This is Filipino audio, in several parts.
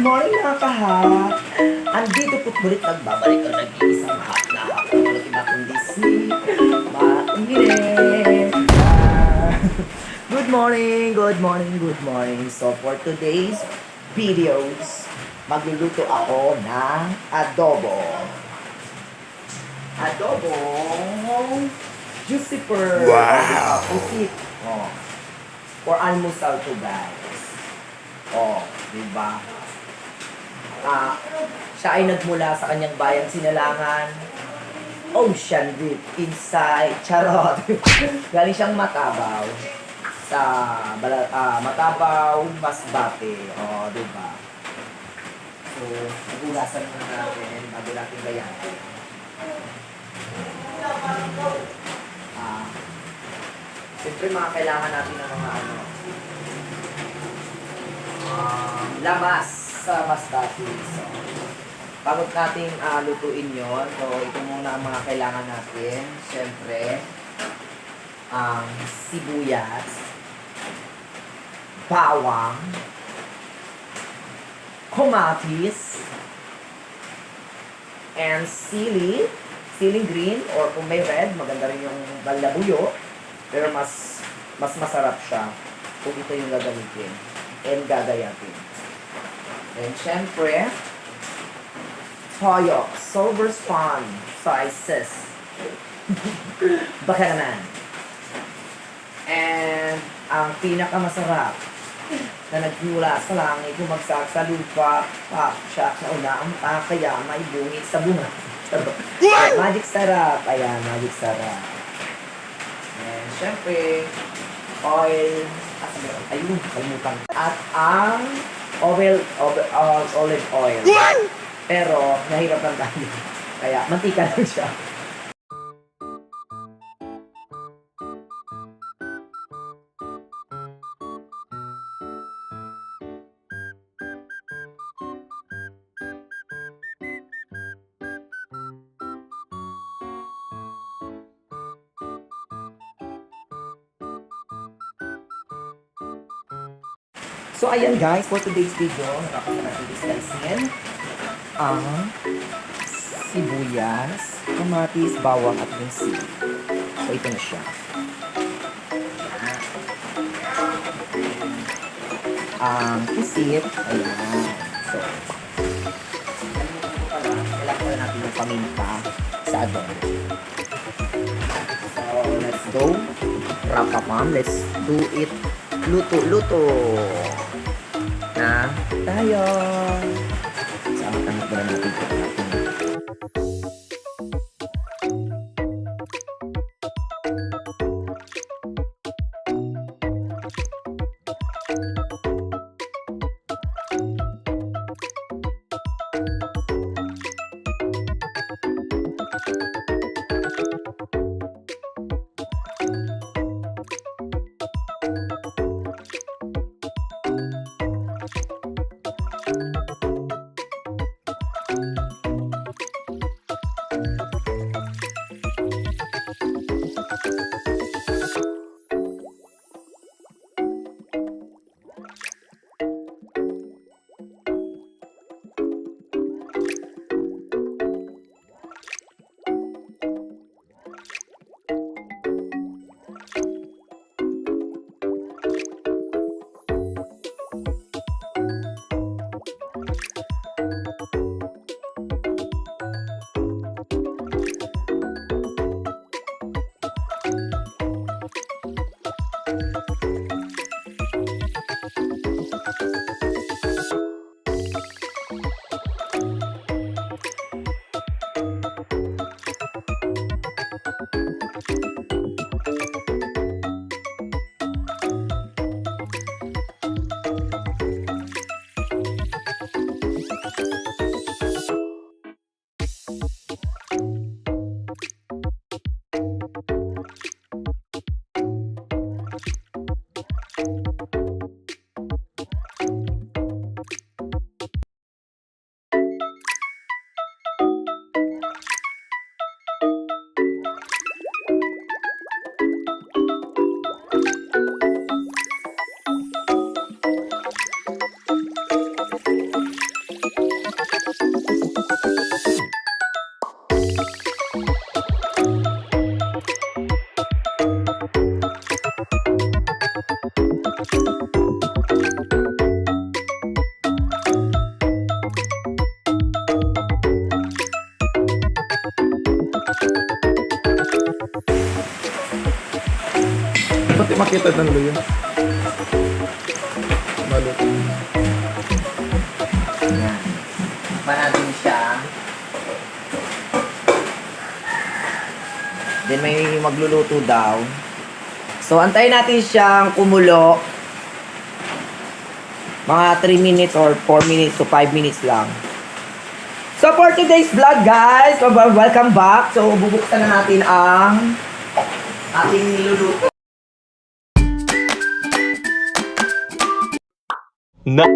morning mga kahat! Andito po't mulit nagbabalik ang nag-iisang hap na hap na walang iba kundi si Maingit! Good morning, good morning, good morning. So for today's videos, magluluto ako ng adobo. Adobong Jucifer. Wow! Pusit. Oh. For almusal to guys. Oh, diba? Siya ay nagmula sa kanyang bayang Sinalangan. Ocean Deep inside. Charot. Galing siyang Matabaw. Sa Matabaw, Masbate. Oh, diba? So, nagulasan muna natin bago natin gayahin. Siyempre mga kailangan natin ng mga lamas sa Masbate. So, bago natin lutuin yon, so ito muna ang mga kailangan natin. Siyempre, ang sibuyas, bawang, kamatis, and siling green, or kung may red, maganda rin yung balabuyo, pero mas masarap siya kung ito yung gagamitin and gagayatin. And syempre, toyo, silver spoon sizes. Baka naman. And ang pinakamasarap na nagmula sa langit, bumagsak sa lupa, siya na una ang kaya may bungi sa bunga. Magic sarap. Ayan, magic sarap. And syempre, oil. Ayun, kalimutan. At ang olive oil. Pero, nahirapan tayo. Kaya, mantika lang siya. So, ayan guys, for today's video, nakakita natin discussing ang sibuyas, kamatis, bawang, at sili. So, ito na siya. Ang pusit, ayan. So, kailangan ko natin yung paminta sa adobo. So, let's go. Rapapam, let's do it. Luto na tayo. Sama tanggap na natin ito natin. Hindi makita ng luyo. Maluto. Yan. Pa natin siya. Then may magluluto daw. So, antayin natin siyang kumulo. Mga 3 minutes or 4 minutes to 5 minutes lang. So, for today's vlog, guys, welcome back. So, bubuksan na natin ang ating niluluto. Na.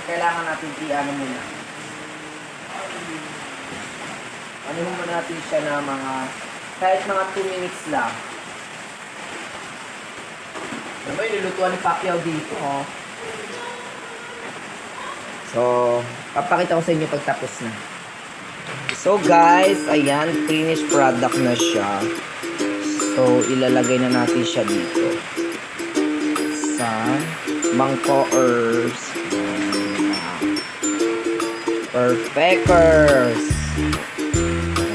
Kailangan natin i-ano muna. Ano muna natin siya na mga, kahit mga 2 minutes lang. Diba yung nilutuan ni Pacquiao dito, oh. So, papakita ko sa inyo pagtapos na. So guys, ayan, finished product na siya. So, ilalagay na natin siya dito. Sa mangkoers. Perfecters.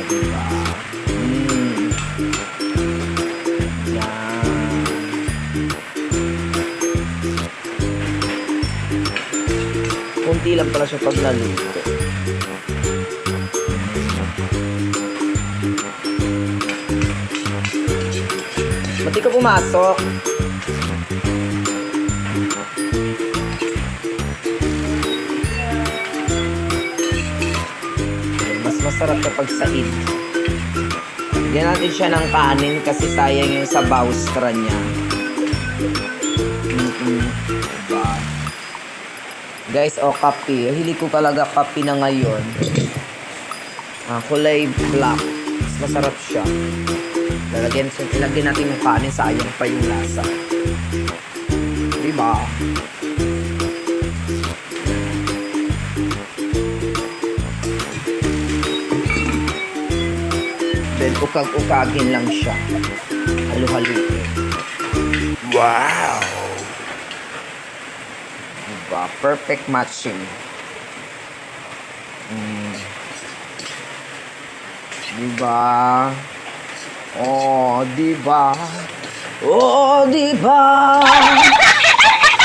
Diba? Yan. Kunti lang pala siya pag naluto. Ba't di ka pumasok? Masarap kapag said. Bigyan natin siya ng kanin kasi sayang yung sa bawstra niya. Diba? Guys, kape. Hilig ko talaga kape na ngayon. Kulay black. Mas masarap siya. Ilagyan natin yung kanin, sayang pa yung lasa. Diba? Then, ukag-ukagin lang siya. Halu-haluin. Wow! Diba? Perfect matching. Diba? Oh, diba? Oh, diba?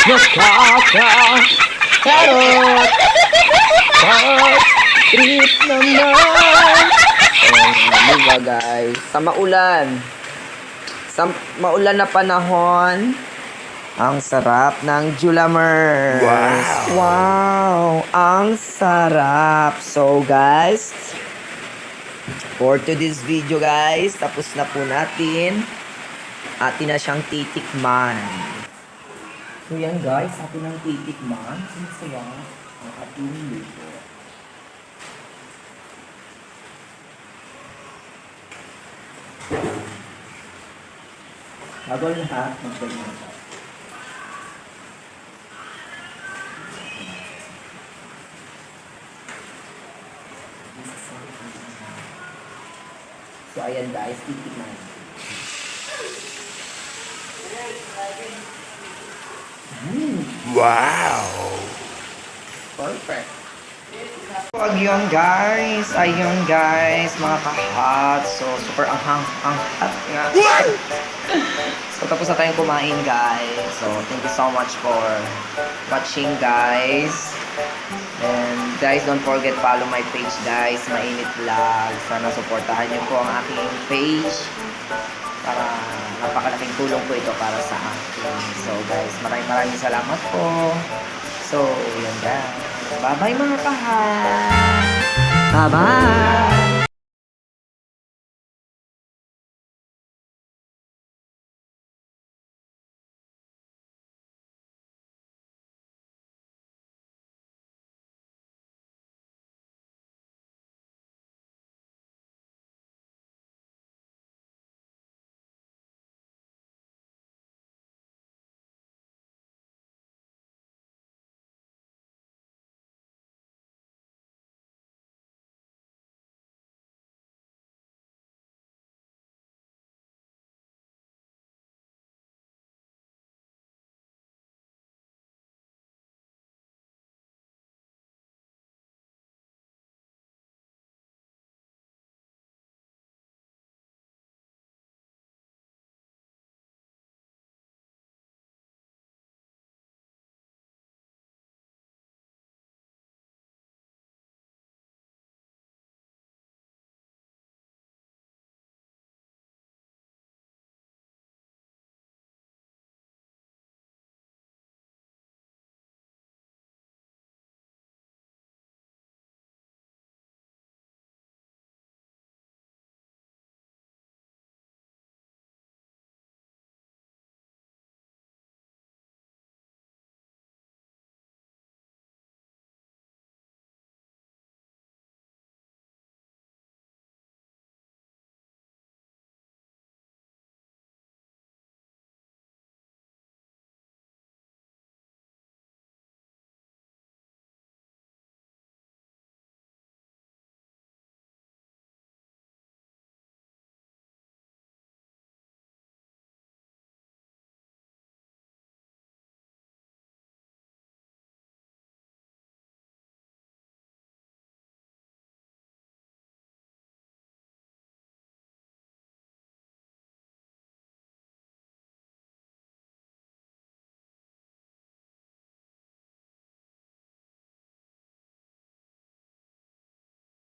Nakaka-karot. Trip naman. Diba guys? Sa maulan na panahon, ang sarap ng Julamer. Wow! Ang sarap. So guys, for today's video guys, tapos na po natin. Atin na siyang titikman. So yan guys, atin ang titikman. Sinsaya ang ating luto. Bago lahat, magganyan ka. So, ayan guys, titikman. Wow! Perfect. So, ayun guys, mga kahat. So, super anghang-anghat nga. So, tapos na tayong kumain, guys. So, thank you so much for watching, guys. And, guys, don't forget follow my page, guys. Mainit Vlog. Sana supportahan niyo po ang aking page para napakalaking tulong po ito para sa akin. So guys, maraming salamat po. So, yun guys. Bye-bye mga kahan! Bye-bye!